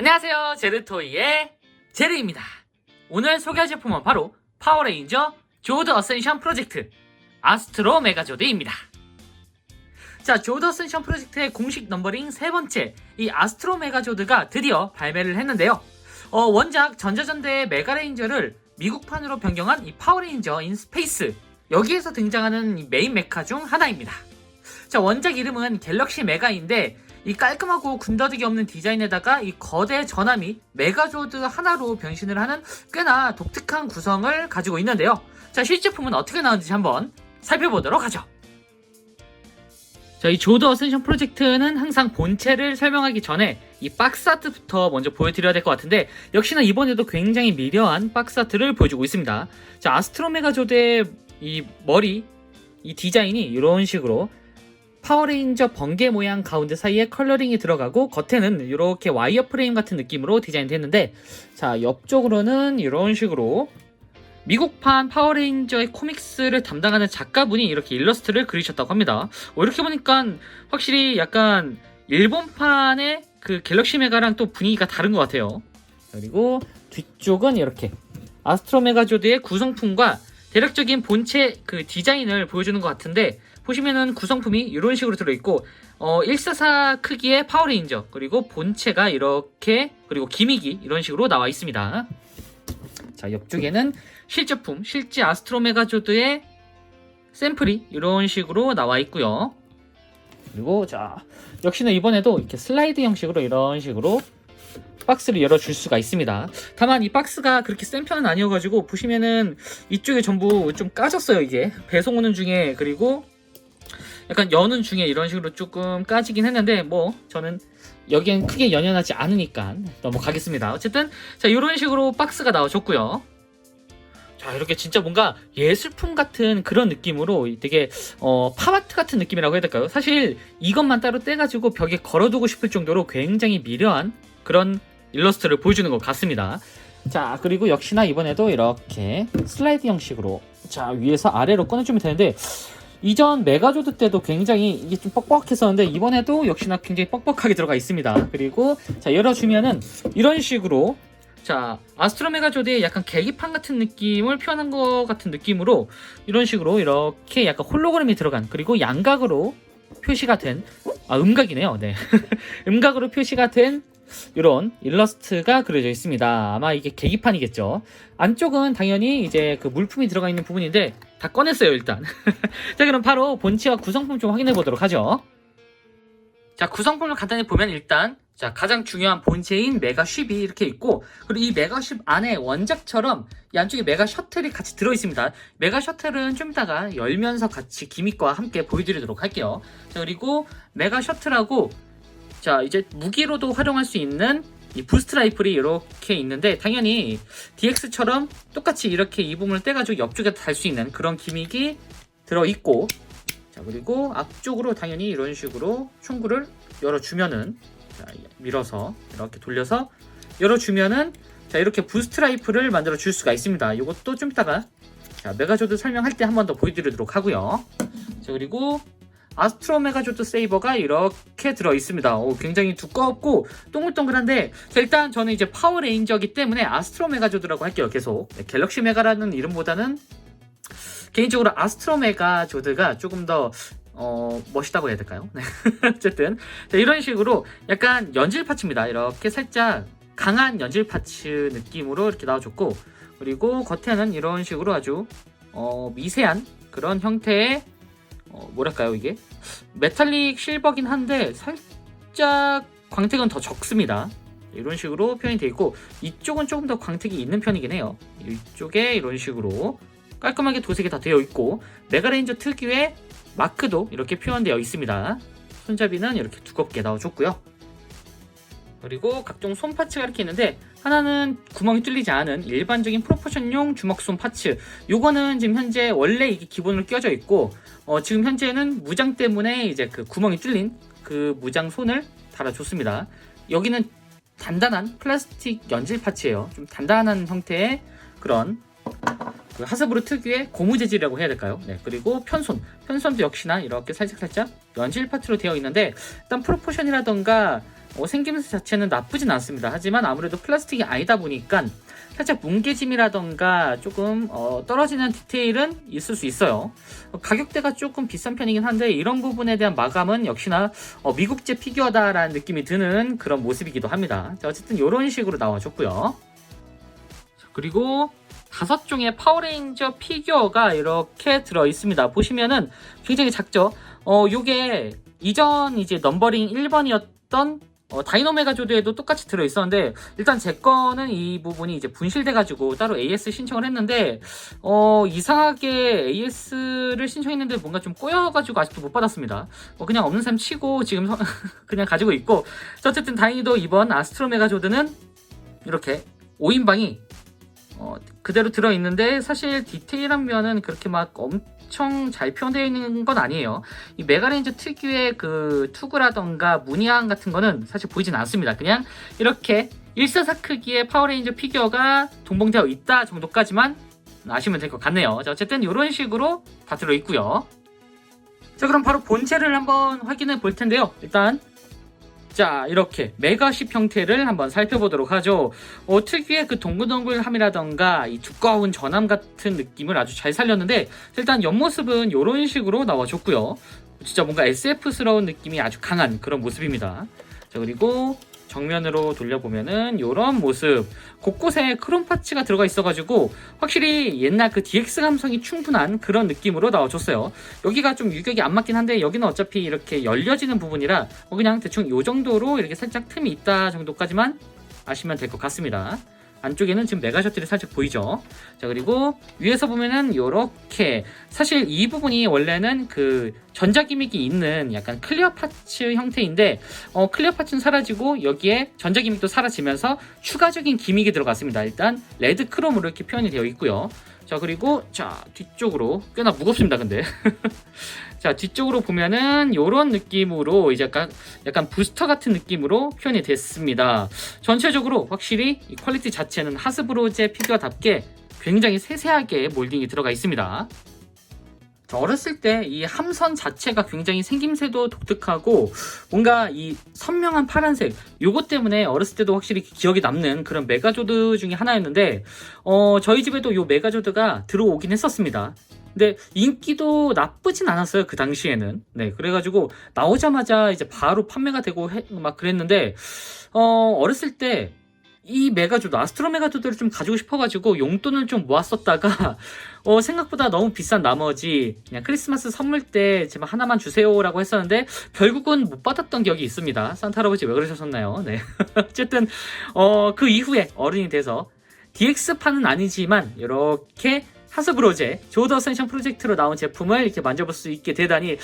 안녕하세요, 제르토이의 제르입니다. 오늘 소개할 제품은 바로 파워레인저 조드 어센션 프로젝트 아스트로 메가조드입니다. 자, 조드 어센션 프로젝트의 공식 넘버링 세 번째, 이 아스트로 메가조드가 드디어 발매를 했는데요. 원작 전자전대의 메가레인저를 미국판으로 변경한 이 파워레인저 인 스페이스, 여기에서 등장하는 이 메인 메카 중 하나입니다. 자, 원작 이름은 갤럭시 메가인데 이 깔끔하고 군더더기 없는 디자인에다가 이 거대 전함이 메가조드 하나로 변신을 하는 꽤나 독특한 구성을 가지고 있는데요. 자, 실제품은 어떻게 나오는지 한번 살펴보도록 하죠. 자, 이 조드 어센션 프로젝트는 항상 본체를 설명하기 전에 이 박스 아트부터 먼저 보여드려야 될 것 같은데, 역시나 이번에도 굉장히 미려한 박스 아트를 보여주고 있습니다. 자, 아스트로 메가조드의 이 머리, 이 디자인이 이런 식으로 파워레인저 번개 모양 가운데 사이에 컬러링이 들어가고, 겉에는 이렇게 와이어 프레임 같은 느낌으로 디자인됐는데, 자, 옆쪽으로는 이런 식으로 미국판 파워레인저의 코믹스를 담당하는 작가분이 이렇게 일러스트를 그리셨다고 합니다. 이렇게 보니까 확실히 약간 일본판의 그 갤럭시 메가랑 또 분위기가 다른 것 같아요. 그리고 뒤쪽은 이렇게 아스트로 메가조드의 구성품과 대략적인 본체 그 디자인을 보여주는 것 같은데, 보시면은 구성품이 이런 식으로 들어있고 144 크기의 파워레인저, 그리고 본체가 이렇게, 그리고 기믹이 이런 식으로 나와 있습니다. 자, 옆쪽에는 실제품, 실제 아스트로 메가조드의 샘플이 이런 식으로 나와 있고요. 그리고 자, 역시나 이번에도 이렇게 슬라이드 형식으로 이런 식으로 박스를 열어줄 수가 있습니다. 다만 이 박스가 그렇게 센 편은 아니어가지고 보시면은 이쪽에 전부 좀 까졌어요. 이게 배송 오는 중에, 그리고 약간 여는 중에 이런 식으로 조금 까지긴 했는데, 뭐 저는 여기엔 크게 연연하지 않으니까 넘어가겠습니다. 어쨌든 자, 이런 식으로 박스가 나와줬고요. 자, 이렇게 진짜 뭔가 예술품 같은 그런 느낌으로 되게 팝아트 같은 느낌이라고 해야 될까요? 사실 이것만 따로 떼가지고 벽에 걸어두고 싶을 정도로 굉장히 미려한 그런 일러스트를 보여주는 것 같습니다. 자, 그리고 역시나 이번에도 이렇게 슬라이드 형식으로, 자, 위에서 아래로 꺼내주면 되는데, 이전 메가조드 때도 굉장히 이게 좀 뻑뻑했었는데 이번에도 역시나 굉장히 뻑뻑하게 들어가 있습니다. 그리고 자, 열어주면은 이런 식으로, 자, 아스트로 메가조드의 약간 계기판 같은 느낌을 표현한 것 같은 느낌으로 이런 식으로 이렇게 약간 홀로그램이 들어간, 그리고 양각으로 표시가 된, 음각이네요. 네. 음각으로 표시가 된 이런 일러스트가 그려져 있습니다. 아마 이게 계기판이겠죠. 안쪽은 당연히 이제 그 물품이 들어가 있는 부분인데 다 꺼냈어요, 일단. 자, 그럼 바로 본체와 구성품 좀 확인해 보도록 하죠. 자, 구성품을 간단히 보면 일단, 자, 가장 중요한 본체인 메가쉽이 이렇게 있고, 그리고 이 메가쉽 안에 원작처럼 이 안쪽에 메가 셔틀이 같이 들어 있습니다. 메가 셔틀은 좀 이따가 열면서 같이 기믹과 함께 보여드리도록 할게요. 자, 그리고 메가 셔틀하고, 자, 이제 무기로도 활용할 수 있는 이 부스트 라이플이 이렇게 있는데, 당연히 DX처럼 똑같이 이렇게 이 부분을 떼가지고 옆쪽에 달 수 있는 그런 기믹이 들어있고, 자, 그리고 앞쪽으로 당연히 이런 식으로 총구를 열어주면은, 자, 밀어서 이렇게 돌려서 열어주면은, 자, 이렇게 부스트 라이플을 만들어 줄 수가 있습니다. 이것도 좀 이따가, 자, 메가조드 설명할 때 한 번 더 보여드리도록 하고요. 자, 그리고 아스트로 메가조드 세이버가 이렇게 들어있습니다. 굉장히 두껍고 동글동글한데, 자, 일단 저는 이제 파워레인저이기 때문에 아스트로 메가조드라고 할게요. 계속. 네, 갤럭시 메가라는 이름보다는 개인적으로 아스트로 메가조드가 조금 더 멋있다고 해야 될까요? 네. 어쨌든 자, 이런 식으로 약간 연질 파츠입니다. 이렇게 살짝 강한 연질 파츠 느낌으로 이렇게 나와줬고, 그리고 겉에는 이런 식으로 아주 미세한 그런 형태의 뭐랄까요, 이게 메탈릭 실버긴 한데 살짝 광택은 더 적습니다. 이런 식으로 표현이 되어 있고, 이쪽은 조금 더 광택이 있는 편이긴 해요. 이쪽에 이런 식으로 깔끔하게 도색이 다 되어 있고, 메가레인저 특유의 마크도 이렇게 표현되어 있습니다. 손잡이는 이렇게 두껍게 나와줬고요. 그리고 각종 손 파츠가 이렇게 있는데, 하나는 구멍이 뚫리지 않은 일반적인 프로포션용 주먹손 파츠, 요거는 지금 현재 원래 이게 기본으로 껴져 있고, 지금 현재는 무장 때문에 이제 그 구멍이 뚫린 그 무장 손을 달아줬습니다. 여기는 단단한 플라스틱 연질 파츠예요. 좀 단단한 형태의 그런 그 하스브루 특유의 고무 재질이라고 해야 될까요? 네, 그리고 편손도 역시나 이렇게 살짝살짝 연질 파츠로 되어 있는데, 일단 프로포션이라던가 생김새 자체는 나쁘진 않습니다. 하지만 아무래도 플라스틱이 아니다 보니까 살짝 뭉개짐이라던가 조금 떨어지는 디테일은 있을 수 있어요. 가격대가 조금 비싼 편이긴 한데 이런 부분에 대한 마감은 역시나 미국제 피규어다라는 느낌이 드는 그런 모습이기도 합니다. 자, 어쨌든 이런 식으로 나와줬고요. 그리고 5종의 파워레인저 피규어가 이렇게 들어 있습니다. 보시면은 굉장히 작죠? 요게 이전 이제 넘버링 1번이었던 다이노메가조드에도 똑같이 들어 있었는데, 일단 제 거는 이 부분이 이제 분실돼가지고 따로 AS 신청을 했는데, 이상하게 AS를 신청했는데 뭔가 좀 꼬여가지고 아직도 못 받았습니다. 그냥 없는 셈 치고 지금 그냥 가지고 있고, 어쨌든 다행히도 이번 아스트로메가조드는 이렇게 5인방이 그대로 들어있는데, 사실 디테일한 면은 그렇게 막 엄청 잘 표현되어 있는 건 아니에요. 이 메가레인저 특유의 그 투구라던가 무늬함 같은 거는 사실 보이진 않습니다. 그냥 이렇게 144 크기의 파워레인저 피규어가 동봉되어 있다 정도까지만 아시면 될 것 같네요. 자, 어쨌든 이런 식으로 다 들어있고요. 자, 그럼 바로 본체를 한번 확인해 볼 텐데요. 일단 자, 이렇게 메가십 형태를 한번 살펴보도록 하죠. 특유의 그 동글동글함이라던가 이 두꺼운 전함 같은 느낌을 아주 잘 살렸는데, 일단 옆모습은 이런 식으로 나와줬고요. 진짜 뭔가 SF스러운 느낌이 아주 강한 그런 모습입니다. 자, 그리고 정면으로 돌려보면은 이런 모습, 곳곳에 크롬 파츠가 들어가 있어가지고 확실히 옛날 그 DX 감성이 충분한 그런 느낌으로 나와줬어요. 여기가 좀 유격이 안 맞긴 한데, 여기는 어차피 이렇게 열려지는 부분이라 그냥 대충 이 정도로 이렇게 살짝 틈이 있다 정도까지만 아시면 될 것 같습니다. 안쪽에는 지금 메가 셔틀이 살짝 보이죠. 자, 그리고 위에서 보면은 요렇게, 사실 이 부분이 원래는 그 전자 기믹이 있는 약간 클리어 파츠 형태인데, 클리어 파츠는 사라지고 여기에 전자 기믹도 사라지면서 추가적인 기믹이 들어갔습니다. 일단 레드 크롬으로 이렇게 표현이 되어 있고요. 자, 그리고 자, 뒤쪽으로 꽤나 무겁습니다. 근데 자, 뒤쪽으로 보면은 요런 느낌으로 이제 약간 부스터 같은 느낌으로 표현이 됐습니다. 전체적으로 확실히 이 퀄리티 자체는 하스브로제 피규어답게 굉장히 세세하게 몰딩이 들어가 있습니다. 어렸을 때 이 함선 자체가 굉장히 생김새도 독특하고 뭔가 이 선명한 파란색, 요것 때문에 어렸을 때도 확실히 기억이 남는 그런 메가조드 중에 하나였는데, 저희 집에도 요 메가조드가 들어오긴 했었습니다. 근데 인기도 나쁘진 않았어요, 그 당시에는. 네, 그래가지고 나오자마자 이제 바로 판매가 되고 막 그랬는데, 어렸을 때 이 메가조드, 아스트로 메가조드를 좀 가지고 싶어가지고 용돈을 좀 모았었다가 생각보다 너무 비싼 나머지 그냥 크리스마스 선물 때 제발 하나만 주세요라고 했었는데, 결국은 못 받았던 기억이 있습니다. 산타 할아버지 왜 그러셨나요? 네. 어쨌든 그 이후에 어른이 돼서 DX판은 아니지만 이렇게 하스브로제 조드 어센션 프로젝트로 나온 제품을 이렇게 만져볼 수 있게 되다니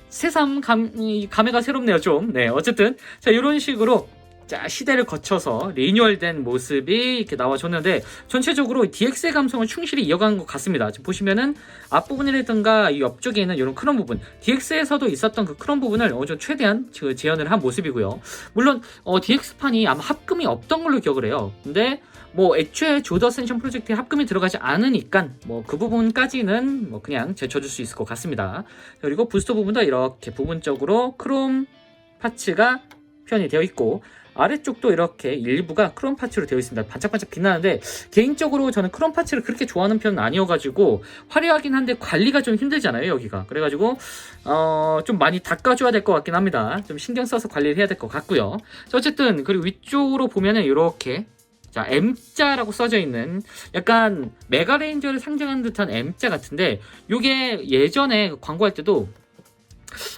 새삼 감회가 새롭네요, 좀. 네, 어쨌든 자, 이런 식으로 자, 시대를 거쳐서 리뉴얼된 모습이 이렇게 나와줬는데, 전체적으로 DX의 감성을 충실히 이어간 것 같습니다. 지금 보시면은 앞부분이라든가 이 옆쪽에 있는 이런 크롬 부분, DX에서도 있었던 그 크롬 부분을 어느 정도 최대한 재현을 한 모습이고요. 물론 DX판이 아마 합금이 없던 걸로 기억을 해요. 근데 뭐 애초에 조드 어센션 프로젝트에 합금이 들어가지 않으니까 뭐 그 부분까지는 뭐 그냥 제쳐줄 수 있을 것 같습니다. 그리고 부스터 부분도 이렇게 부분적으로 크롬 파츠가 표현이 되어 있고, 아래쪽도 이렇게 일부가 크롬 파츠로 되어 있습니다. 반짝반짝 빛나는데, 개인적으로 저는 크롬 파츠를 그렇게 좋아하는 편은 아니어가지고 화려하긴 한데 관리가 좀 힘들잖아요, 여기가. 그래가지고 좀 많이 닦아줘야 될 것 같긴 합니다. 좀 신경 써서 관리를 해야 될 것 같고요. 자, 어쨌든 그리고 위쪽으로 보면은 이렇게 자, M자라고 써져 있는 약간 메가레인저를 상징하는 듯한 M자 같은데, 요게 예전에 광고할 때도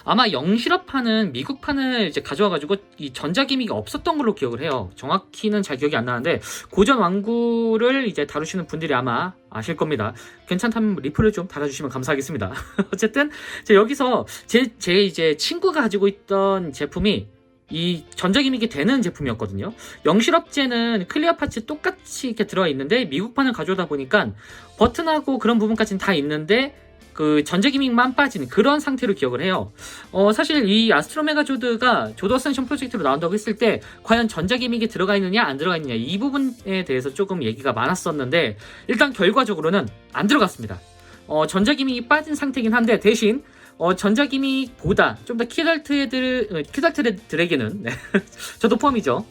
아마 영실업판은 미국판을 이제 가져와가지고 이 전자기믹이 없었던 걸로 기억을 해요. 정확히는 잘 기억이 안 나는데, 고전 완구를 이제 다루시는 분들이 아마 아실 겁니다. 괜찮다면 리플을 좀 달아주시면 감사하겠습니다. 어쨌든 여기서 제 이제 친구가 가지고 있던 제품이 이 전자기믹이 되는 제품이었거든요. 영실업제는 클리어 파츠 똑같이 이렇게 들어있는데, 미국판을 가져오다 보니까 버튼하고 그런 부분까지는 다 있는데 그 전자기믹만 빠진 그런 상태로 기억을 해요. 사실 이 아스트로 메가조드가 조드 어센션 프로젝트로 나온다고 했을 때 과연 전자기믹이 들어가 있느냐 안 들어가 있느냐, 이 부분에 대해서 조금 얘기가 많았었는데, 일단 결과적으로는 안 들어갔습니다. 전자기믹이 빠진 상태긴 한데, 대신 전자기믹보다 좀 더 키덜트들에게는 네. 저도 포함이죠.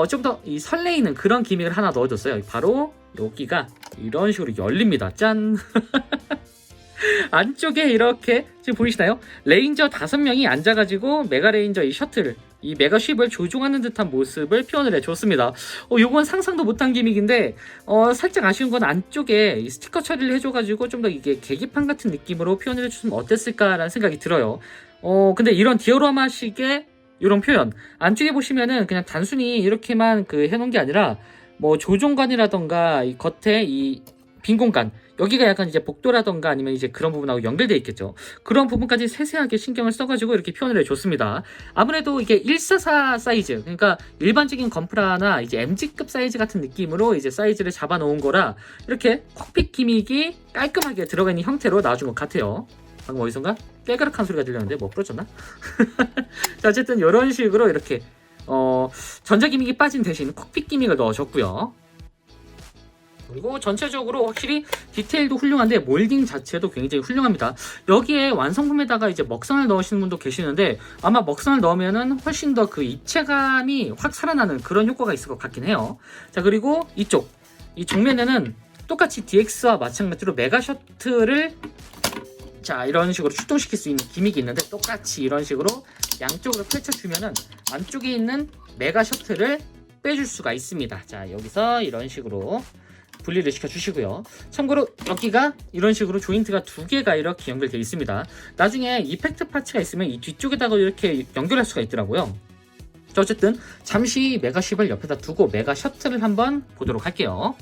좀 더 이 설레이는 그런 기믹을 하나 넣어줬어요. 바로 여기가 이런 식으로 열립니다. 짠! 안쪽에 이렇게 지금 보이시나요? 레인저 5명이 앉아가지고 메가 레인저 이 셔틀, 이 메가 쉽을 조종하는 듯한 모습을 표현을 해줬습니다. 요건 상상도 못한 기믹인데 살짝 아쉬운 건 안쪽에 이 스티커 처리를 해줘가지고 좀 더 이게 계기판 같은 느낌으로 표현을 해줬으면 어땠을까라는 생각이 들어요. 근데 이런 디오라마식의 이런 표현 안쪽에 보시면은 그냥 단순히 이렇게만 해놓은 게 아니라 뭐 조종관이라던가 이 겉에 이 빈 공간 여기가 약간 이제 복도라던가 아니면 이제 그런 부분하고 연결되어 있겠죠. 그런 부분까지 세세하게 신경을 써가지고 이렇게 표현을 해줬습니다. 아무래도 이게 144 사이즈, 그러니까 일반적인 건프라나 이제 MG급 사이즈 같은 느낌으로 이제 사이즈를 잡아놓은 거라 이렇게 콕핏 기믹이 깔끔하게 들어가 있는 형태로 나와준 것 같아요. 방금 어디선가 깨그락한 소리가 들렸는데 뭐 부러졌나? 자, 어쨌든 이런 식으로 이렇게 전자 기믹이 빠진 대신 콕핏 기믹을 넣어줬고요. 그리고 전체적으로 확실히 디테일도 훌륭한데 몰딩 자체도 굉장히 훌륭합니다. 여기에 완성품에다가 이제 먹선을 넣으시는 분도 계시는데 아마 먹선을 넣으면은 훨씬 더 그 입체감이 확 살아나는 그런 효과가 있을 것 같긴 해요. 자, 그리고 이쪽 이 정면에는 똑같이 DX와 마찬가지로 메가 셔틀을 자 이런 식으로 출동시킬 수 있는 기믹이 있는데 똑같이 이런 식으로 양쪽으로 펼쳐주면은 안쪽에 있는 메가 셔틀을 빼줄 수가 있습니다. 자, 여기서 이런 식으로 분리를 시켜주시고요. 참고로 여기가 이런 식으로 조인트가 2개가 이렇게 연결되어 있습니다. 나중에 이펙트 파츠가 있으면 이 뒤쪽에다가 이렇게 연결할 수가 있더라고요. 자, 어쨌든 잠시 메가쉽을 옆에다 두고 메가 셔틀을 한번 보도록 할게요.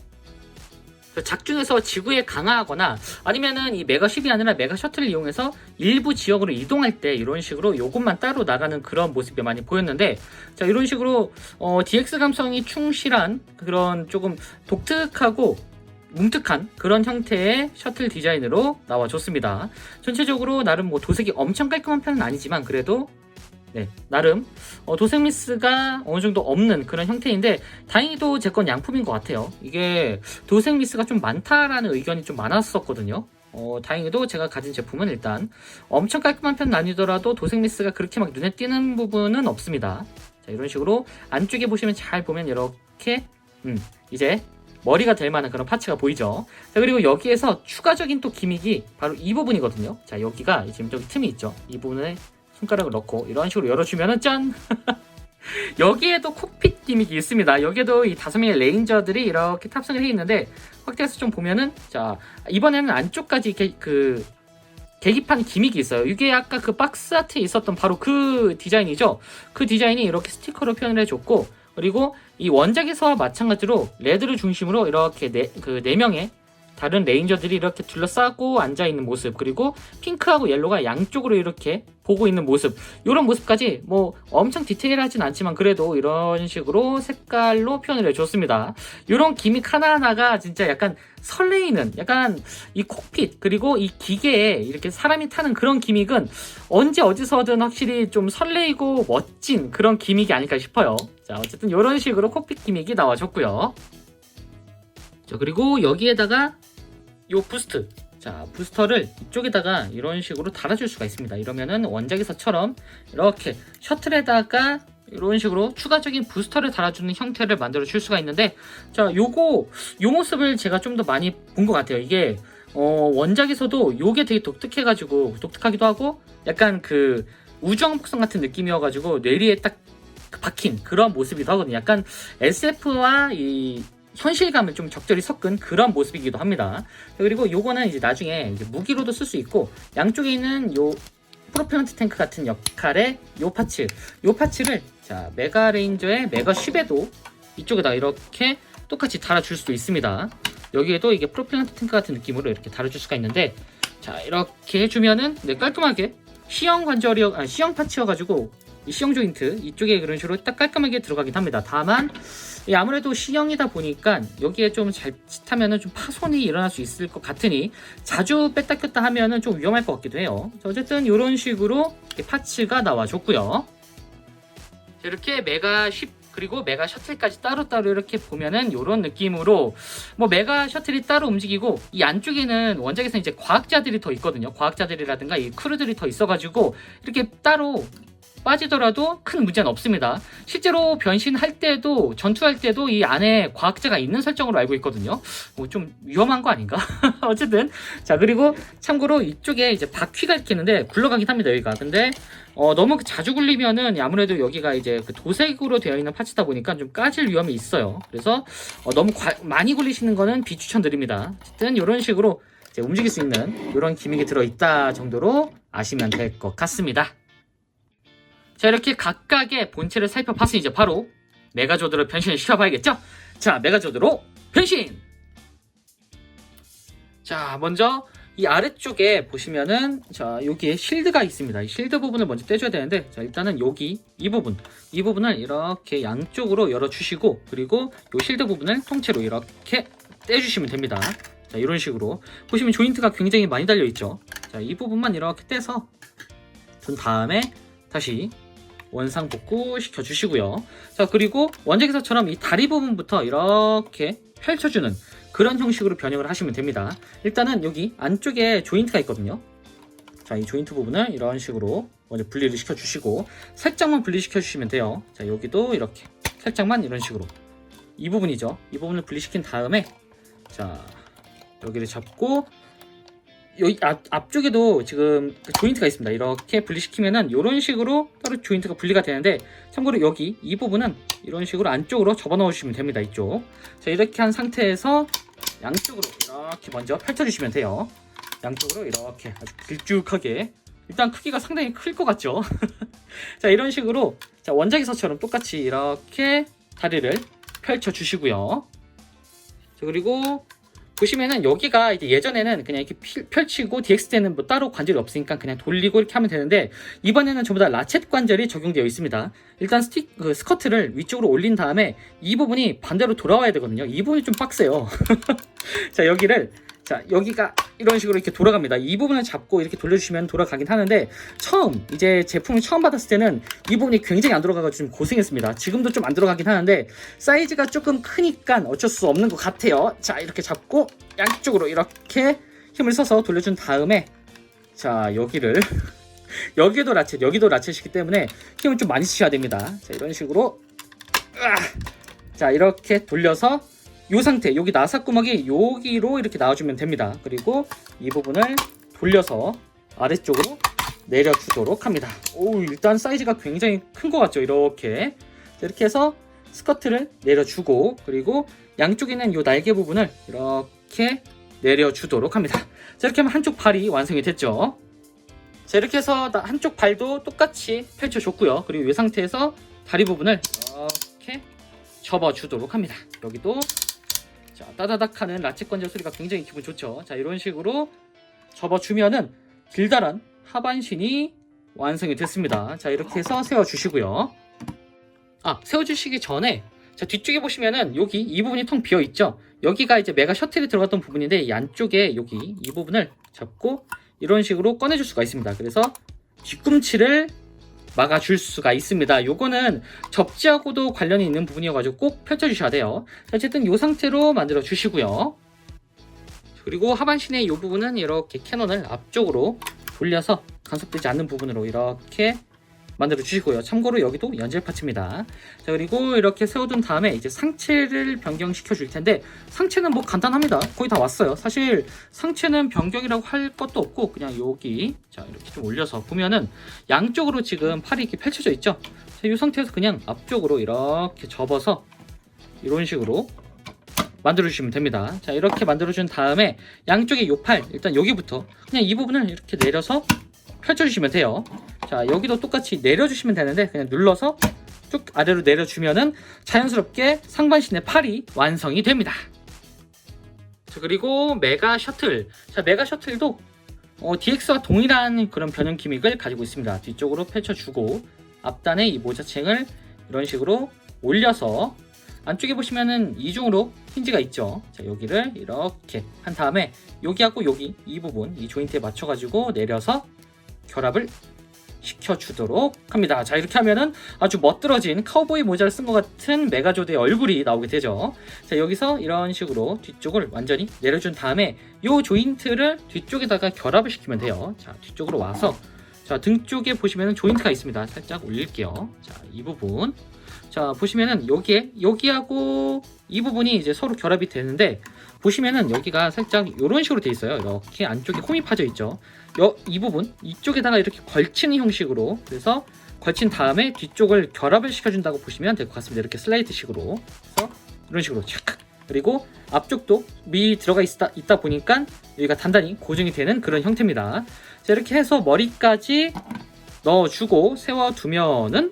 작중에서 지구에 강화하거나 아니면은 이 메가쉽이 아니라 메가 셔틀을 이용해서 일부 지역으로 이동할 때 이런 식으로 요것만 따로 나가는 그런 모습이 많이 보였는데, 자 이런 식으로 DX 감성이 충실한 그런 조금 독특하고 뭉툭한 그런 형태의 셔틀 디자인으로 나와줬습니다. 전체적으로 나름 뭐 도색이 엄청 깔끔한 편은 아니지만 그래도 네, 나름 도색 미스가 어느 정도 없는 그런 형태인데 다행히도 제 건 양품인 것 같아요. 이게 도색 미스가 좀 많다라는 의견이 좀 많았었거든요. 다행히도 제가 가진 제품은 일단 엄청 깔끔한 편은 아니더라도 도색 미스가 그렇게 막 눈에 띄는 부분은 없습니다. 자, 이런 식으로 안쪽에 보시면 잘 보면 이렇게 이제 머리가 될 만한 그런 파츠가 보이죠. 자, 그리고 여기에서 추가적인 또 기믹이 바로 이 부분이거든요. 자, 여기가 지금 저기 틈이 있죠. 이 부분에 손가락을 넣고 이런 식으로 열어주면은 짠! 여기에도 콕핏 기믹이 있습니다. 여기에도 이 5명의 레인저들이 이렇게 탑승을 해 있는데 확대해서 좀 보면은 자 이번에는 안쪽까지 이렇게 그 계기판 기믹이 있어요. 이게 아까 그 박스 아트에 있었던 바로 그 디자인이죠. 그 디자인이 이렇게 스티커로 표현을 해줬고, 그리고 이 원작에서와 마찬가지로 레드를 중심으로 이렇게 네 명의 다른 레인저들이 이렇게 둘러싸고 앉아있는 모습, 그리고 핑크하고 옐로가 양쪽으로 이렇게 보고 있는 모습, 이런 모습까지 뭐 엄청 디테일하진 않지만 그래도 이런 식으로 색깔로 표현을 해줬습니다. 이런 기믹 하나하나가 진짜 약간 설레이는, 약간 이 콕핏 그리고 이 기계에 이렇게 사람이 타는 그런 기믹은 언제 어디서든 확실히 좀 설레이고 멋진 그런 기믹이 아닐까 싶어요. 자, 어쨌든 이런 식으로 콕핏 기믹이 나와줬고요. 자, 그리고 여기에다가 요 부스트, 자 부스터를 이쪽에다가 이런 식으로 달아줄 수가 있습니다. 이러면은 원작에서처럼 이렇게 셔틀에다가 이런 식으로 추가적인 부스터를 달아주는 형태를 만들어 줄 수가 있는데, 자 요 모습을 제가 좀 더 많이 본 것 같아요. 이게 원작에서도 요게 되게 독특해가지고 독특하기도 하고 약간 그 우주왕복선 같은 느낌이어가지고 뇌리에 딱 박힌 그런 모습이기도 하거든요. 약간 SF와 이 현실감을 좀 적절히 섞은 그런 모습이기도 합니다. 그리고 요거는 이제 나중에 이제 무기로도 쓸 수 있고, 양쪽에 있는 요 프로펠런트 탱크 같은 역할의 요 파츠를 자 메가 레인저의 메가 쉽에도 이쪽에다 이렇게 똑같이 달아줄 수도 있습니다. 여기에도 이게 프로펠런트 탱크 같은 느낌으로 이렇게 달아줄 수가 있는데, 자 이렇게 해주면은 네, 깔끔하게 C형 C형 파츠여가지고 이 C형 조인트 이쪽에 그런 식으로 딱 깔끔하게 들어가긴 합니다. 다만 아무래도 C형이다 보니까 여기에 좀 자칫하면은 좀 파손이 일어날 수 있을 것 같으니 자주 뺐다 꼈다 하면은 좀 위험할 것 같기도 해요. 어쨌든 이런 식으로 파츠가 나와줬고요. 이렇게 메가 10 그리고 메가 셔틀까지 따로따로 이렇게 보면은 이런 느낌으로 뭐 메가 셔틀이 따로 움직이고 이 안쪽에는 원작에서 이제 과학자들이 더 있거든요. 과학자들이라든가 이 크루들이 더 있어가지고 이렇게 따로 빠지더라도 큰 문제는 없습니다. 실제로 변신할 때도 전투할 때도 이 안에 과학자가 있는 설정으로 알고 있거든요. 뭐 좀 위험한 거 아닌가? 어쨌든 자, 그리고 참고로 이쪽에 이제 바퀴가 이렇게 있는데 굴러가긴 합니다, 여기가. 근데 너무 자주 굴리면은 아무래도 여기가 이제 그 도색으로 되어 있는 파츠다 보니까 좀 까질 위험이 있어요. 그래서 너무 많이 굴리시는 거는 비추천드립니다. 어쨌든 이런 식으로 이제 움직일 수 있는 이런 기믹이 들어있다 정도로 아시면 될 것 같습니다. 자, 이렇게 각각의 본체를 살펴봤으니 이제 바로 메가조드로 변신을 시켜봐야겠죠? 자, 메가조드로 변신! 자, 먼저 이 아래쪽에 보시면은 자, 여기에 실드가 있습니다. 이 실드 부분을 먼저 떼줘야 되는데, 자, 일단은 여기 이 부분을 이렇게 양쪽으로 열어주시고, 그리고 이 실드 부분을 통째로 이렇게 떼주시면 됩니다. 자, 이런 식으로 보시면 조인트가 굉장히 많이 달려있죠. 자, 이 부분만 이렇게 떼서 둔 다음에 다시 원상 복구 시켜주시고요. 자, 그리고 원작에서처럼 이 다리 부분부터 이렇게 펼쳐주는 그런 형식으로 변형을 하시면 됩니다. 일단은 여기 안쪽에 조인트가 있거든요. 자, 이 조인트 부분을 이런 식으로 먼저 분리를 시켜주시고 살짝만 분리시켜주시면 돼요. 자, 여기도 이렇게 살짝만 이런 식으로 이 부분이죠. 이 부분을 분리시킨 다음에 자, 여기를 잡고 여기 앞쪽에도 지금 조인트가 있습니다. 이렇게 분리시키면은 이런 식으로 따로 조인트가 분리가 되는데, 참고로 여기 이 부분은 이런 식으로 안쪽으로 접어 넣으시면 됩니다. 이쪽. 자, 이렇게 한 상태에서 양쪽으로 이렇게 먼저 펼쳐주시면 돼요. 양쪽으로 이렇게 아주 길쭉하게. 일단 크기가 상당히 클 것 같죠? 자, 이런 식으로 자, 원작에서처럼 똑같이 이렇게 다리를 펼쳐주시고요. 자, 그리고 보시면은 여기가 이제 예전에는 그냥 이렇게 펼치고 DX 때는 뭐 따로 관절이 없으니까 그냥 돌리고 이렇게 하면 되는데, 이번에는 전부 다 라쳇 관절이 적용되어 있습니다. 일단 스커트를 위쪽으로 올린 다음에 이 부분이 반대로 돌아와야 되거든요. 이 부분이 좀 빡세요. 자, 여기가 이런 식으로 이렇게 돌아갑니다. 이 부분을 잡고 이렇게 돌려주시면 돌아가긴 하는데, 이제 제품을 처음 받았을 때는 이 부분이 굉장히 안 들어가가지고 좀 고생했습니다. 지금도 좀 안 들어가긴 하는데 사이즈가 조금 크니까 어쩔 수 없는 것 같아요. 자, 이렇게 잡고 양쪽으로 이렇게 힘을 써서 돌려준 다음에 자, 여기도 라쳇이기 때문에 힘을 좀 많이 쓰셔야 됩니다. 자, 이런 식으로 자, 이렇게 돌려서 이 상태, 여기 나사구멍이 여기로 이렇게 나와주면 됩니다. 그리고 이 부분을 돌려서 아래쪽으로 내려주도록 합니다. 오, 일단 사이즈가 굉장히 큰 것 같죠? 이렇게. 자, 이렇게 해서 스커트를 내려주고, 그리고 양쪽에 있는 이 날개 부분을 이렇게 내려주도록 합니다. 자, 이렇게 하면 한쪽 발이 완성이 됐죠? 자, 이렇게 해서 한쪽 발도 똑같이 펼쳐줬고요. 그리고 이 상태에서 다리 부분을 이렇게 접어주도록 합니다. 여기도 자, 따다닥 하는 라쳇 관절 소리가 굉장히 기분 좋죠. 자, 이런 식으로 접어주면은 길다란 하반신이 완성이 됐습니다. 자, 이렇게 해서 세워주시고요. 세워주시기 전에 자, 뒤쪽에 보시면은 여기 이 부분이 텅 비어 있죠. 여기가 이제 메가 셔틀이 들어갔던 부분인데, 이 안쪽에 여기 이 부분을 잡고 이런 식으로 꺼내줄 수가 있습니다. 그래서 뒤꿈치를 막아줄 수가 있습니다. 요거는 접지하고도 관련이 있는 부분이어가지고 꼭 펼쳐주셔야 돼요. 자, 어쨌든 이 상태로 만들어 주시고요. 그리고 하반신의 이 부분은 이렇게 캐논을 앞쪽으로 돌려서 간섭되지 않는 부분으로 이렇게 만들어 주시고요. 참고로 여기도 연질 파츠입니다. 자, 그리고 이렇게 세워둔 다음에 이제 상체를 변경시켜 줄 텐데, 상체는 뭐 간단합니다. 거의 다 왔어요. 사실 상체는 변경이라고 할 것도 없고 그냥 여기 자, 이렇게 좀 올려서 보면은 양쪽으로 지금 팔이 이렇게 펼쳐져 있죠. 자, 이 상태에서 그냥 앞쪽으로 이렇게 접어서 이런 식으로 만들어 주시면 됩니다. 자, 이렇게 만들어 준 다음에 양쪽에 요 팔, 일단 여기부터 그냥 이 부분을 이렇게 내려서 펼쳐주시면 돼요. 자, 여기도 똑같이 내려주시면 되는데 그냥 눌러서 쭉 아래로 내려주면은 자연스럽게 상반신의 팔이 완성이 됩니다. 자, 그리고 메가 셔틀. 자, 메가 셔틀도 DX와 동일한 그런 변형 기믹을 가지고 있습니다. 뒤쪽으로 펼쳐주고 앞단에 이 모자챙을 이런 식으로 올려서 안쪽에 보시면은 이중으로 힌지가 있죠. 자, 여기를 이렇게 한 다음에 여기하고 여기 이 부분, 이 조인트에 맞춰가지고 내려서 결합을 시켜주도록 합니다. 자, 이렇게 하면은 아주 멋들어진 카우보이 모자를 쓴 것 같은 메가조드의 얼굴이 나오게 되죠. 자, 여기서 이런 식으로 뒤쪽을 완전히 내려준 다음에 이 조인트를 뒤쪽에다가 결합을 시키면 돼요. 자, 뒤쪽으로 와서 자, 등 쪽에 보시면은 조인트가 있습니다. 살짝 올릴게요. 자, 이 부분. 자, 보시면은 여기하고 이 부분이 이제 서로 결합이 되는데, 보시면은 여기가 살짝 이런 식으로 돼 있어요. 이렇게 안쪽에 홈이 파져 있죠. 이 부분 이쪽에다가 이렇게 걸치는 형식으로, 그래서 걸친 다음에 뒤쪽을 결합을 시켜준다고 보시면 될 것 같습니다. 이렇게 슬라이드식으로. 그래서 이런 식으로 착. 그리고 앞쪽도 미리 들어가 있다 보니까 여기가 단단히 고정이 되는 그런 형태입니다. 자, 이렇게 해서 머리까지 넣어주고 세워두면은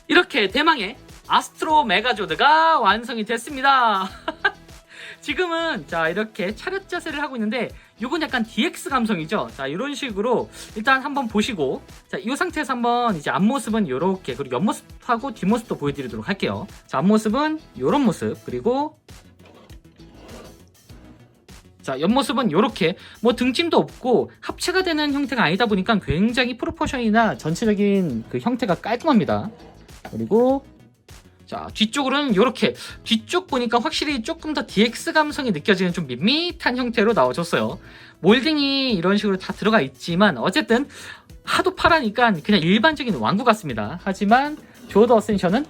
이렇게 대망의 아스트로 메가조드가 완성이 됐습니다. 지금은 자, 이렇게 차렷 자세를 하고 있는데, 이건 약간 DX 감성이죠. 자, 이런 식으로 일단 한번 보시고, 자, 이 상태에서 한번 이제 앞모습은 이렇게, 그리고 옆모습하고 뒷모습도 보여드리도록 할게요. 자, 앞모습은 이런 모습, 그리고 자, 옆모습은 이렇게 뭐 등짐도 없고 합체가 되는 형태가 아니다 보니까 굉장히 프로포션이나 전체적인 그 형태가 깔끔합니다. 그리고 자, 뒤쪽으로는 이렇게, 뒤쪽 보니까 확실히 조금 더 DX 감성이 느껴지는 좀 밋밋한 형태로 나와줬어요. 몰딩이 이런 식으로 다 들어가 있지만 어쨌든 하도 파라니까 그냥 일반적인 완구 같습니다. 하지만 조드 어센션은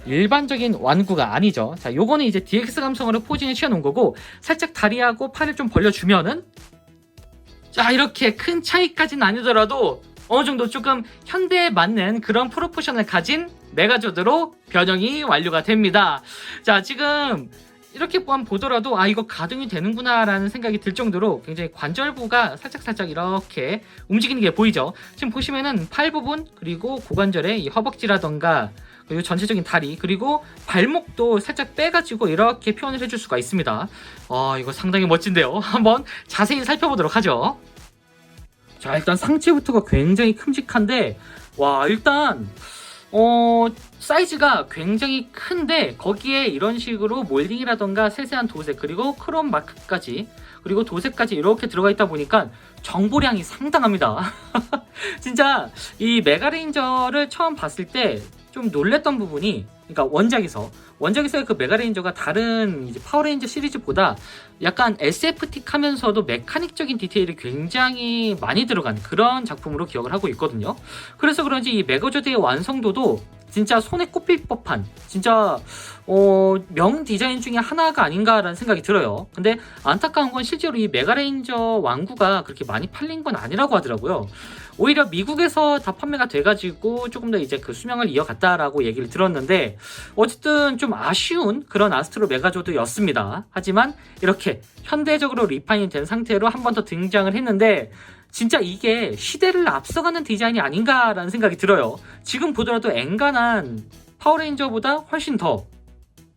일반적인 완구가 아니죠. 자, 요거는 이제 DX 감성으로 포징을 취해 놓은 거고, 살짝 다리하고 팔을 좀 벌려주면은 자, 이렇게 큰 차이까지는 아니더라도 어느 정도 조금 현대에 맞는 그런 프로포션을 가진 메가조드로 변형이 완료가 됩니다. 자, 지금 이렇게만 보더라도 아, 이거 가동이 되는구나 라는 생각이 들 정도로 굉장히 관절부가 살짝살짝 이렇게 움직이는 게 보이죠. 지금 보시면은 팔 부분, 그리고 고관절의 이 허벅지라던가, 그리고 전체적인 다리, 그리고 발목도 살짝 빼가지고 이렇게 표현을 해줄 수가 있습니다. 이거 상당히 멋진데요. 한번 자세히 살펴보도록 하죠. 자, 일단 상체부터가 굉장히 큼직한데, 와, 일단 사이즈가 굉장히 큰데, 거기에 이런 식으로 몰딩이라던가 세세한 도색, 그리고 크롬 마크까지, 그리고 도색까지 이렇게 들어가 있다 보니까 정보량이 상당합니다. 진짜 이 메가레인저를 처음 봤을 때 좀 놀랬던 부분이, 그러니까 원작에서의 그 메가레인저가 다른 이제 파워레인저 시리즈보다 약간 SF틱하면서도 메카닉적인 디테일이 굉장히 많이 들어간 그런 작품으로 기억을 하고 있거든요. 그래서 그런지 이 메가조드의 완성도도 진짜 손에 꼽힐 법한, 진짜 명 디자인 중에 하나가 아닌가라는 생각이 들어요. 근데 안타까운 건 실제로 이 메가레인저 완구가 그렇게 많이 팔린 건 아니라고 하더라고요. 오히려 미국에서 다 판매가 돼가지고 조금 더 이제 그 수명을 이어갔다라고 얘기를 들었는데, 어쨌든 좀 아쉬운 그런 아스트로 메가조드였습니다. 하지만 이렇게 현대적으로 리파인 된 상태로 한 번 더 등장을 했는데, 진짜 이게 시대를 앞서가는 디자인이 아닌가라는 생각이 들어요. 지금 보더라도 엔간한 파워레인저보다 훨씬 더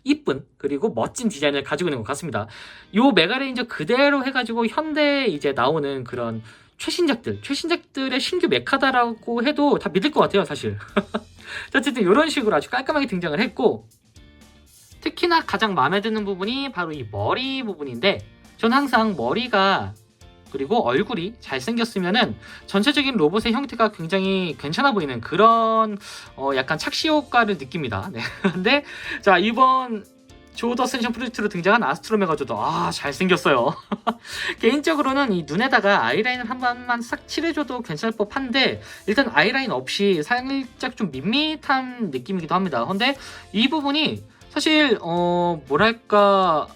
이쁜, 그리고 멋진 디자인을 가지고 있는 것 같습니다. 요 메가레인저 그대로 해가지고 현대에 이제 나오는 그런 최신작들의 신규 메카다라고 해도 다 믿을 것 같아요, 사실. 어쨌든 이런 식으로 아주 깔끔하게 등장을 했고, 특히나 가장 마음에 드는 부분이 바로 이 머리 부분인데, 저는 항상 머리가 그리고 얼굴이 잘생겼으면은 전체적인 로봇의 형태가 굉장히 괜찮아 보이는 그런 약간 착시 효과를 느낍니다. 네. 근데 자, 이번 조드 어센션 프로젝트로 등장한 아스트로 메가조드, 잘생겼어요. 개인적으로는 이 눈에다가 아이라인을 한 번만 싹 칠해줘도 괜찮을 법한데, 일단 아이라인 없이 살짝 좀 밋밋한 느낌이기도 합니다. 근데 이 부분이 사실 뭐랄까,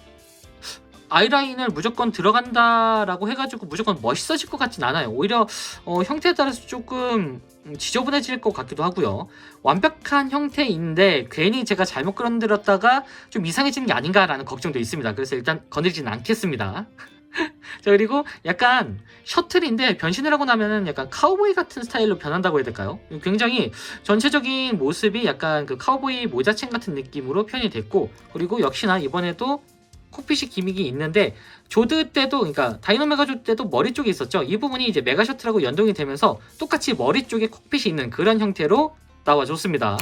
아이라인을 무조건 들어간다라고 해가지고 무조건 멋있어질 것 같진 않아요. 오히려 형태에 따라서 조금 지저분해질 것 같기도 하고요. 완벽한 형태인데 괜히 제가 잘못 건드렸다가 좀 이상해지는 게 아닌가라는 걱정도 있습니다. 그래서 일단 건드리진 않겠습니다. 자, 그리고 약간 셔틀인데 변신을 하고 나면은 약간 카우보이 같은 스타일로 변한다고 해야 될까요? 굉장히 전체적인 모습이 약간 그 카우보이 모자챙 같은 느낌으로 표현이 됐고, 그리고 역시나 이번에도 콕핏이 기믹이 있는데, 조드 때도, 그러니까 다이노 메가조드 때도 머리 쪽에 있었죠. 이 부분이 이제 메가 셔틀하고 연동이 되면서 똑같이 머리 쪽에 콕핏이 있는 그런 형태로 나와줬습니다.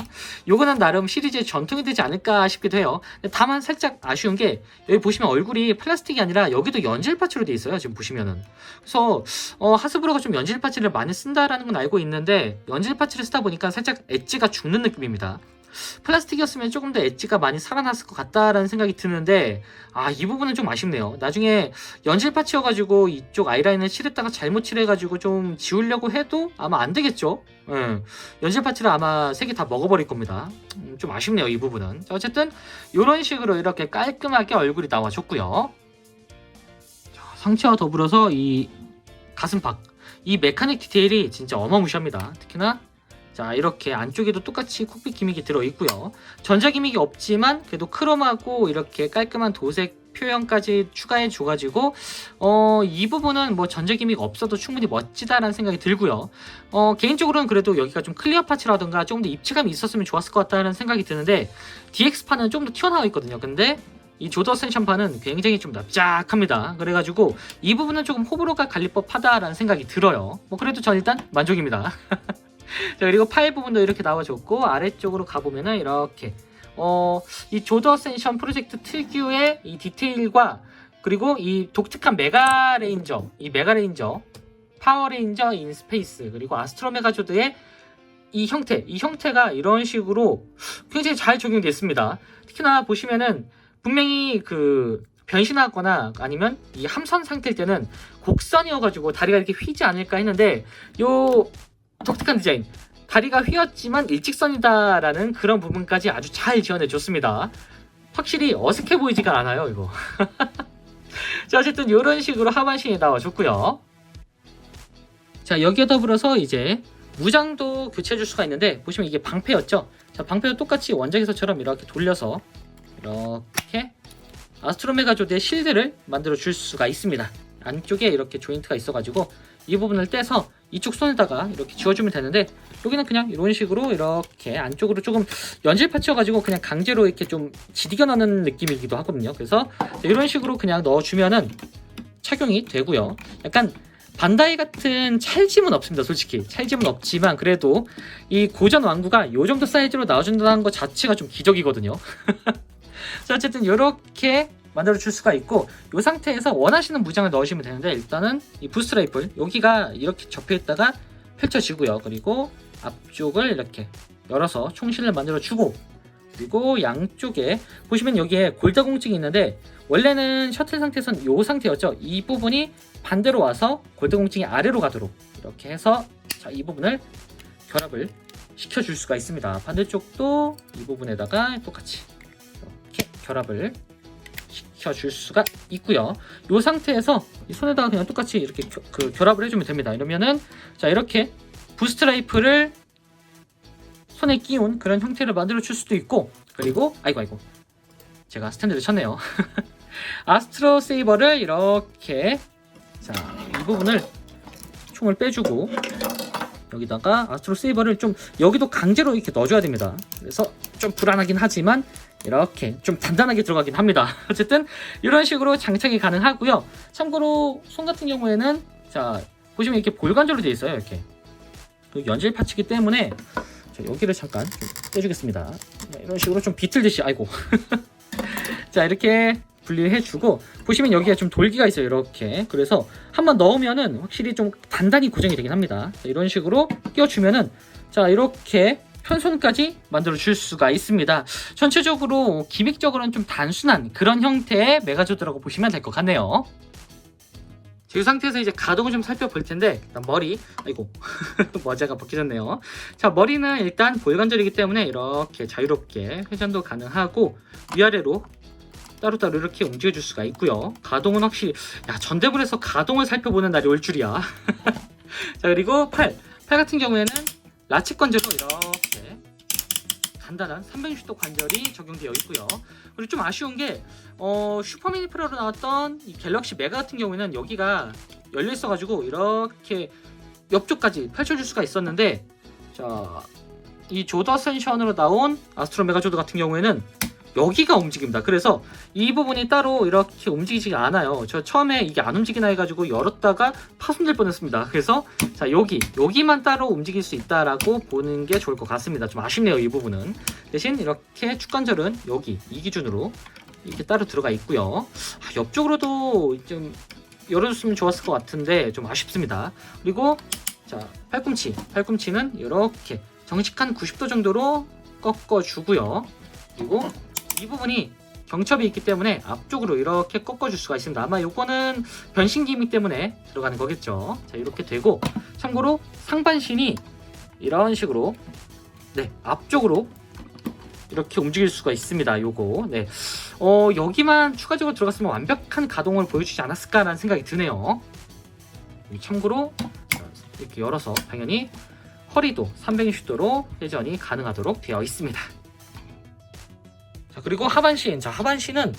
요거는 나름 시리즈의 전통이 되지 않을까 싶기도 해요. 다만 살짝 아쉬운 게 여기 보시면 얼굴이 플라스틱이 아니라 여기도 연질 파츠로 돼 있어요. 지금 보시면은. 그래서 하스브로가 좀 연질 파츠를 많이 쓴다라는 건 알고 있는데 연질 파츠를 쓰다 보니까 살짝 엣지가 죽는 느낌입니다. 플라스틱이었으면 조금 더 엣지가 많이 살아났을 것 같다라는 생각이 드는데 이 부분은 좀 아쉽네요. 나중에 연질 파츠여가지고 이쪽 아이라인을 칠했다가 잘못 칠해가지고 좀 지우려고 해도 아마 안 되겠죠. 연질 파츠를 아마 3개 다 먹어버릴 겁니다. 좀 아쉽네요, 이 부분은. 자, 어쨌든 이런 식으로 이렇게 깔끔하게 얼굴이 나와줬고요. 자, 상체와 더불어서 이 가슴팍, 이 메카닉 디테일이 진짜 어마무시합니다. 특히나 자, 이렇게 안쪽에도 똑같이 콕핏 기믹이 들어있고요. 전자 기믹이 없지만 그래도 크롬하고 이렇게 깔끔한 도색 표현까지 추가해줘가지고 이 부분은 뭐 전자 기믹 없어도 충분히 멋지다라는 생각이 들고요. 개인적으로는 그래도 여기가 좀 클리어 파츠라든가 조금 더 입체감이 있었으면 좋았을 것 같다는 생각이 드는데 DX판은 좀 더 튀어나와 있거든요. 근데 이 조더 센션판은 굉장히 좀 납작합니다. 그래가지고 이 부분은 조금 호불호가 갈릴 법하다라는 생각이 들어요. 뭐 그래도 전 일단 만족입니다. 자, 그리고 팔 부분도 이렇게 나와줬고 아래쪽으로 가보면은 이렇게 이 조더 어센션 프로젝트 특유의 이 디테일과 그리고 이 독특한 메가레인저, 이 메가레인저, 파워레인저 인 스페이스 그리고 아스트로 메가조드의 이 형태가 이런 식으로 굉장히 잘 적용됐습니다. 특히나 보시면은 분명히 그 변신하거나 아니면 이 함선 상태일 때는 곡선이어가지고 다리가 이렇게 휘지 않을까 했는데 요 독특한 디자인, 다리가 휘었지만 일직선이다라는 그런 부분까지 아주 잘 지원해줬습니다. 확실히 어색해 보이지가 않아요, 이거. 자, 어쨌든 이런 식으로 하반신이 나와줬고요. 자, 여기에 더불어서 이제 무장도 교체해줄 수가 있는데 보시면 이게 방패였죠. 자, 방패도 똑같이 원작에서처럼 이렇게 돌려서 이렇게 아스트로메가조드의 실드를 만들어 줄 수가 있습니다. 안쪽에 이렇게 조인트가 있어가지고 이 부분을 떼서 이쪽 손에다가 이렇게 지워주면 되는데 여기는 그냥 이런 식으로 이렇게 안쪽으로 조금 연질 파츠여가지고 그냥 강제로 이렇게 좀 지디겨 넣는 느낌이기도 하거든요. 그래서 이런 식으로 그냥 넣어주면은 착용이 되고요. 약간 반다이 같은 찰짐은 없습니다. 솔직히 찰짐은 없지만 그래도 이 고전 왕구가 이 정도 사이즈로 나와준다는 것 자체가 좀 기적이거든요. 자, 어쨌든 이렇게 만들어 줄 수가 있고 이 상태에서 원하시는 무장을 넣으시면 되는데 일단은 이 부스트 라이플 여기가 이렇게 접혀 있다가 펼쳐지고요. 그리고 앞쪽을 이렇게 열어서 총실을 만들어 주고 그리고 양쪽에 보시면 여기에 골드 공증이 있는데 원래는 셔틀 상태에서는 이 상태였죠. 이 부분이 반대로 와서 골드 공증이 아래로 가도록 이렇게 해서 자, 이 부분을 결합을 시켜줄 수가 있습니다. 반대쪽도 이 부분에다가 똑같이 이렇게 결합을 시켜줄 수가 있고요. 이 상태에서 이 손에다가 그냥 똑같이 이렇게 결합을 해주면 됩니다. 이러면은 자, 이렇게 부스트 라이플을 손에 끼운 그런 형태를 만들어 줄 수도 있고 그리고 아이고 제가 스탠드를 쳤네요. 아스트로 세이버를 이렇게 자, 이 부분을 총을 빼주고 여기다가 아스트로 세이버를 좀 여기도 강제로 이렇게 넣어줘야 됩니다. 그래서 좀 불안하긴 하지만 이렇게 좀 단단하게 들어가긴 합니다. 어쨌든 이런 식으로 장착이 가능하고요. 참고로 손 같은 경우에는 자, 보시면 이렇게 볼관절로 되어 있어요. 이렇게 연질 파츠이기 때문에 자, 여기를 잠깐 좀 떼주겠습니다. 이런 식으로 좀 비틀듯이 아이고 자, 이렇게 분리를 해주고 보시면 여기가 좀 돌기가 있어요. 이렇게 그래서 한번 넣으면은 확실히 좀 단단히 고정이 되긴 합니다. 자, 이런 식으로 끼워주면은 자, 이렇게 편손까지 만들어 줄 수가 있습니다. 전체적으로 기믹적으로는 좀 단순한 그런 형태의 메가조드라고 보시면 될 것 같네요. 이 상태에서 이제 가동을 좀 살펴볼 텐데 일단 머리 아이고 모자가 벗겨졌네요. 자, 머리는 일단 볼관절이기 때문에 이렇게 자유롭게 회전도 가능하고 위아래로 따로따로 이렇게 움직여 줄 수가 있고요. 가동은 확실히 전대불에서 가동을 살펴보는 날이 올 줄이야. 자, 그리고 팔 같은 경우에는 라치 관절로 이렇게 간단한 360도 관절이 적용되어 있고요. 그리고 좀 아쉬운 게 슈퍼미니 프로로 나왔던 이 갤럭시 메가 같은 경우에는 여기가 열려 있어가지고 이렇게 옆쪽까지 펼쳐줄 수가 있었는데 자, 이 조더 어센션으로 나온 아스트로 메가조드 같은 경우에는 여기가 움직입니다. 그래서 이 부분이 따로 이렇게 움직이지가 않아요. 저 처음에 이게 안 움직이나 해가지고 열었다가 파손될 뻔했습니다. 그래서 자 여기만 따로 움직일 수 있다라고 보는 게 좋을 것 같습니다. 좀 아쉽네요, 이 부분은. 대신 이렇게 축관절은 여기 이 기준으로 이렇게 따로 들어가 있고요. 옆쪽으로도 좀 열어줬으면 좋았을 것 같은데 좀 아쉽습니다. 그리고 자 팔꿈치는 이렇게 정식한 90도 정도로 꺾어주고요. 그리고 이 부분이 경첩이 있기 때문에 앞쪽으로 이렇게 꺾어줄 수가 있습니다. 아마 요거는 변신 기믹 때문에 들어가는 거겠죠. 자, 이렇게 되고, 참고로 상반신이 이런 식으로 네 앞쪽으로 이렇게 움직일 수가 있습니다. 요거 네 여기만 추가적으로 들어갔으면 완벽한 가동을 보여주지 않았을까라는 생각이 드네요. 참고로 이렇게 열어서 당연히 허리도 360도로 회전이 가능하도록 되어 있습니다. 자, 그리고 하반신. 자, 하반신은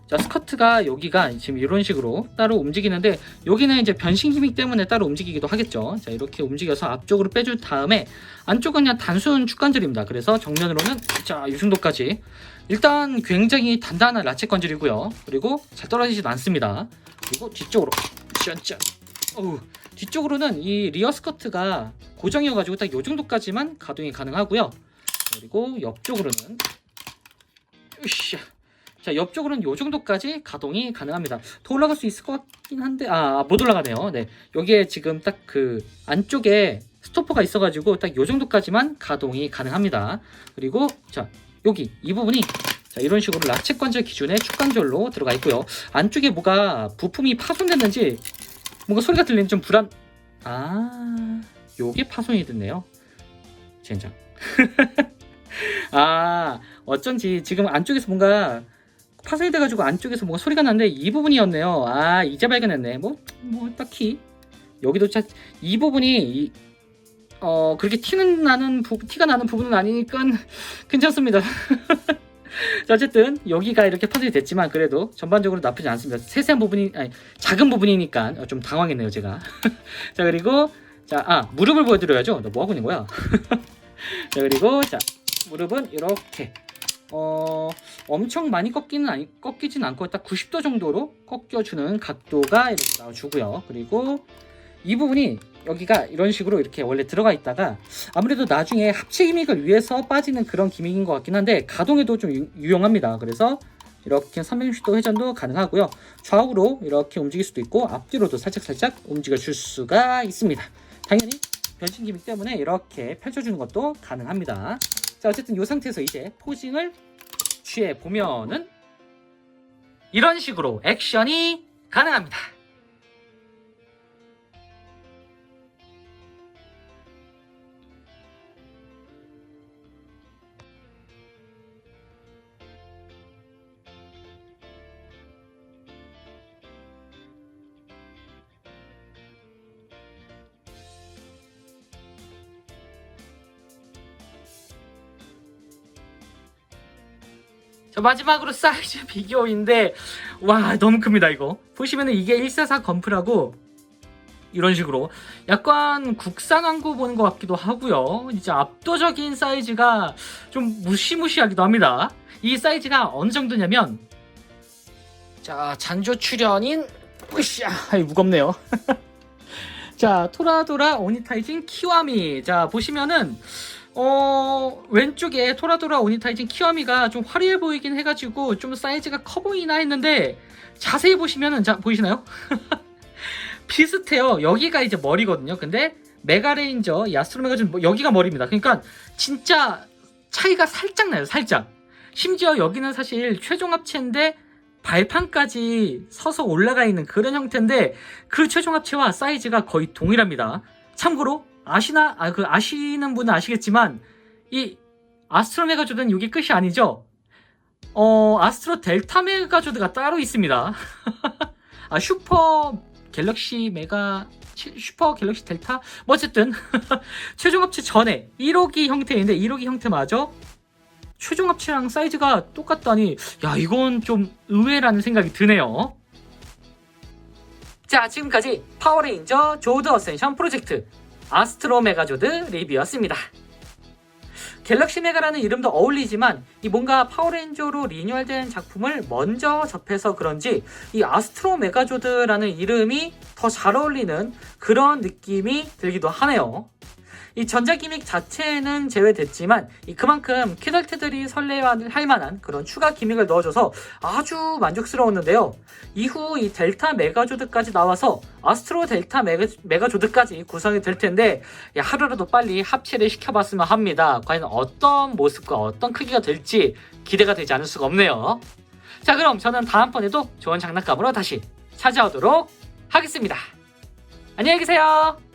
자, 스커트가 여기가 지금 이런 식으로 따로 움직이는데 여기는 이제 변신 기믹 때문에 따로 움직이기도 하겠죠. 자, 이렇게 움직여서 앞쪽으로 빼준 다음에 안쪽은 그냥 단순 축관절입니다. 그래서 정면으로는 자, 이 정도까지 일단 굉장히 단단한 라체 관절이고요. 그리고 잘 떨어지진 않습니다. 그리고 뒤쪽으로 짠짠. 뒤쪽으로는 이 리어 스커트가 고정이어가지고 딱 이 정도까지만 가동이 가능하고요. 그리고 옆쪽으로는 으쌰. 자, 옆쪽으로는 이 정도까지 가동이 가능합니다. 더 올라갈 수 있을 것 같긴 한데 못 올라가네요. 네, 여기에 지금 딱 그 안쪽에 스토퍼가 있어가지고 딱 이 정도까지만 가동이 가능합니다. 그리고 자, 여기 이 부분이 자, 이런 식으로 라체 관절 기준의 축관절로 들어가 있고요. 안쪽에 뭐가 부품이 파손됐는지 뭔가 소리가 들리는 좀 불안. 요게 파손이 됐네요. 젠장. 어쩐지 지금 안쪽에서 뭔가 파손이 돼가지고 안쪽에서 뭔가 소리가 나는데 이 부분이었네요. 이제 발견했네. 뭐 딱히 여기도 이 부분이 그렇게 티가 나는 부분은 아니니까 괜찮습니다. 자, 어쨌든 여기가 이렇게 파손이 됐지만 그래도 전반적으로 나쁘지 않습니다. 세세한 부분이 작은 부분이니까 좀 당황했네요, 제가. 자, 그리고 자, 무릎을 보여드려야죠. 너 뭐 하고 있는 거야? 자, 그리고 자, 무릎은 이렇게 엄청 많이 꺾이진 않고 딱 90도 정도로 꺾여주는 각도가 이렇게 나와주고요. 그리고 이 부분이 여기가 이런 식으로 이렇게 원래 들어가 있다가 아무래도 나중에 합체 기믹을 위해서 빠지는 그런 기믹인 것 같긴 한데 가동에도 좀 유용합니다. 그래서 이렇게 360도 회전도 가능하고요. 좌우로 이렇게 움직일 수도 있고 앞뒤로도 살짝 움직여 줄 수가 있습니다. 당연히 변신 기믹 때문에 이렇게 펼쳐주는 것도 가능합니다. 자, 어쨌든 이 상태에서 이제 포징을 취해 보면은 이런 식으로 액션이 가능합니다. 자, 마지막으로 사이즈 비교인데 와, 너무 큽니다. 이거 보시면은 이게 144 건프라고 이런 식으로 약간 국산 왕구 보는 것 같기도 하고요. 진짜 압도적인 사이즈가 좀 무시무시하기도 합니다. 이 사이즈가 어느 정도냐면 자, 잔조 출연인 으쌰, 무겁네요. 자, 토라도라 오니타이징 키와미. 자, 보시면은 왼쪽에 토라도라 오니타이징 키와미가 좀 화려해 보이긴 해가지고 좀 사이즈가 커 보이나 했는데 자세히 보시면은 자, 보이시나요? 비슷해요. 여기가 이제 머리거든요. 근데 메가레인저 야스트로메가준 여기가 머리입니다. 그러니까 진짜 차이가 살짝 나요. 살짝. 심지어 여기는 사실 최종 합체인데 발판까지 서서 올라가 있는 그런 형태인데 그 최종 합체와 사이즈가 거의 동일합니다. 참고로 아시는 분은 아시겠지만 이 아스트로 메가조드는 이게 끝이 아니죠. 아스트로 델타 메가조드가 따로 있습니다. 슈퍼 갤럭시 델타 뭐 어쨌든 최종 합체 전에 1호기 형태인데 1호기 형태마저 최종 합체랑 사이즈가 똑같다니 야, 이건 좀 의외라는 생각이 드네요. 자, 지금까지 파워레인저 조드 어센션 프로젝트 아스트로 메가조드 리뷰였습니다. 갤럭시 메가라는 이름도 어울리지만 이 뭔가 파워레인저로 리뉴얼된 작품을 먼저 접해서 그런지 이 아스트로 메가조드라는 이름이 더 잘 어울리는 그런 느낌이 들기도 하네요. 이 전자 기믹 자체는 제외됐지만 그만큼 키덜트들이 설레할 만한 그런 추가 기믹을 넣어줘서 아주 만족스러웠는데요. 이후 이 델타 메가조드까지 나와서 아스트로 델타 메가조드까지 구성이 될 텐데 하루라도 빨리 합체를 시켜봤으면 합니다. 과연 어떤 모습과 어떤 크기가 될지 기대가 되지 않을 수가 없네요. 자, 그럼 저는 다음번에도 좋은 장난감으로 다시 찾아오도록 하겠습니다. 안녕히 계세요.